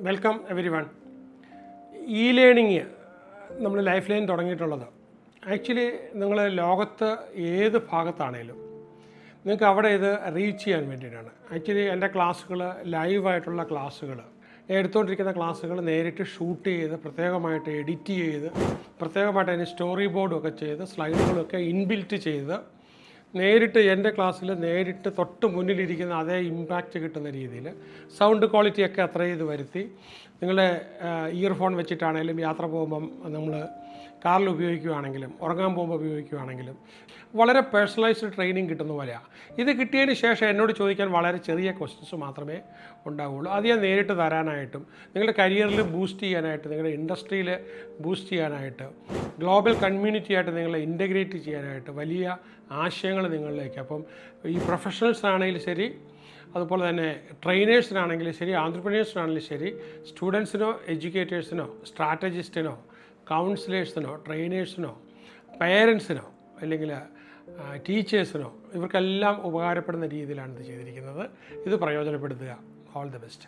Welcome every one. E learning നമ്മൾ life line തുടങ്ങിയിട്ടുള്ളത് actually നിങ്ങൾ ലോകത്ത് ഏത് ഭാഗത്താണേലും നിങ്ങൾക്ക് അവിടെ ഇത് റീച്ച് ചെയ്യാൻ വേണ്ടിയിട്ടാണ്. ആക്ച്വലി എൻ്റെ ക്ലാസ്സുകൾ ലൈവായിട്ടുള്ള ക്ലാസ്സുകൾ, എടുത്തുകൊണ്ടിരിക്കുന്ന ക്ലാസ്സുകൾ നേരിട്ട് ഷൂട്ട് ചെയ്ത് പ്രത്യേകമായിട്ട് എഡിറ്റ് ചെയ്ത് പ്രത്യേകമായിട്ട് അതിന് സ്റ്റോറി ബോർഡൊക്കെ ചെയ്ത് സ്ലൈഡുകളൊക്കെ ഇൻബിൽറ്റ് ചെയ്ത് നേരിട്ട് എൻ്റെ ക്ലാസ്സിൽ നേരിട്ട് തൊട്ട് മുന്നിലിരിക്കുന്ന അതേ ഇമ്പാക്റ്റ് കിട്ടുന്ന രീതിയിൽ സൗണ്ട് ക്വാളിറ്റിയൊക്കെ അത്രയും ഇത് വരുത്തി നിങ്ങളുടെ ഇയർഫോൺ വെച്ചിട്ടാണെങ്കിലും യാത്ര പോകുമ്പം നമ്മൾ കാറിൽ ഉപയോഗിക്കുകയാണെങ്കിലും ഉറങ്ങാൻ പോകുമ്പോൾ ഉപയോഗിക്കുകയാണെങ്കിലും വളരെ പേഴ്സണലൈസ്ഡ് ട്രെയിനിങ് കിട്ടുന്ന പോലെയാണ്. ഇത് കിട്ടിയതിന് ശേഷം എന്നോട് ചോദിക്കാൻ വളരെ ചെറിയ ക്വസ്റ്റ്യൻസ് മാത്രമേ ഉണ്ടാവുകയുള്ളൂ. അത് ഞാൻ നേരിട്ട് തരാനായിട്ടും നിങ്ങളുടെ കരിയറിൽ ബൂസ്റ്റ് ചെയ്യാനായിട്ട്, നിങ്ങളുടെ ഇൻഡസ്ട്രിയിൽ ബൂസ്റ്റ് ചെയ്യാനായിട്ട്, ഗ്ലോബൽ കമ്മ്യൂണിറ്റിയായിട്ട് നിങ്ങളെ ഇൻ്റഗ്രേറ്റ് ചെയ്യാനായിട്ട് വലിയ ആശയങ്ങൾ നിങ്ങളിലേക്ക്. അപ്പം ഈ പ്രൊഫഷണൽസിനാണെങ്കിലും ശരി, അതുപോലെ തന്നെ ട്രെയിനേഴ്സിനാണെങ്കിലും ശരി, ആന്ത്രപ്രനേഴ്സിനാണെങ്കിലും ശരി, സ്റ്റുഡൻസിനോ എഡ്യൂക്കേറ്റേഴ്സിനോ സ്ട്രാറ്റജിസ്റ്റിനോ കൗൺസിലേഴ്സിനോ ട്രെയിനേഴ്സിനോ പേരൻസിനോ അല്ലെങ്കിൽ ടീച്ചേഴ്സിനോ ഇവർക്കെല്ലാം ഉപകാരപ്പെടുന്ന രീതിയിലാണ് ഇത് ചെയ്തിരിക്കുന്നത്. ഇത് പ്രയോജനപ്പെടുത്തുക. All the best.